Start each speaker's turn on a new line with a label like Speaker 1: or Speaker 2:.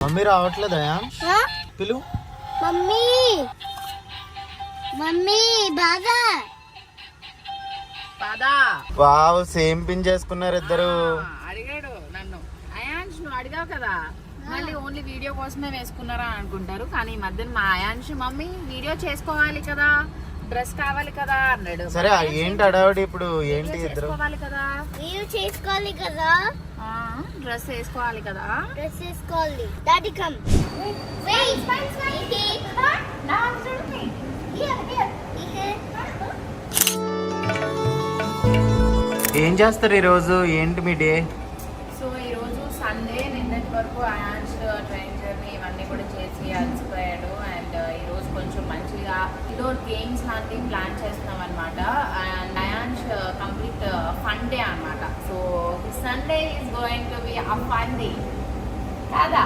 Speaker 1: Mummy రావట్లేదా? పిలు.
Speaker 2: Mummy mummy బాగా
Speaker 1: వావ్, సేమ్ పిన్ చేసుకున్నారు ఇద్దరు.
Speaker 3: అడిగాడు నన్ను, అయాన్ష్ నువ్వు అడిగావు కదా మళ్ళీ ఓన్లీ వీడియో కోసమే వేసుకున్నారా అనుకుంటారు, కానీ ఈ మధ్యన మా అయాన్ష్ మమ్మీ వీడియో చేసుకోవాలి కదా, డ్రెస్ కావాలి కదా అన్నాడు.
Speaker 1: సరే ఏంటి అడావిడి ఇప్పుడు? ఏంటి ఇద్దరు
Speaker 3: చేసుకోవాలి కదా,
Speaker 2: వీడియో చేసుకోవాలి కదా,
Speaker 3: డ్రెస్ వేసుకోవాలి కదా,
Speaker 2: డ్రెస్ వేసుకోవాలి. డాడీ కమ్ వెయిట్
Speaker 1: ఏం చేస్తారు ఈ రోజు? ఏంటి మీ డే?
Speaker 3: సో ఈరోజు సండే, నిన్నటి వరకు అయాన్ష్ ట్రైన్ జర్నీ ఇవన్నీ కూడా చేసి అలసిపోయాడు. అండ్ ఈరోజు కొంచెం మంచిగా ఇండోర్ గేమ్స్ లాంటివి ప్లాన్ చేస్తున్నాం అనమాట. And Ayansh complete fun day అనమాట. So Sunday is going to be a fun day కాదా?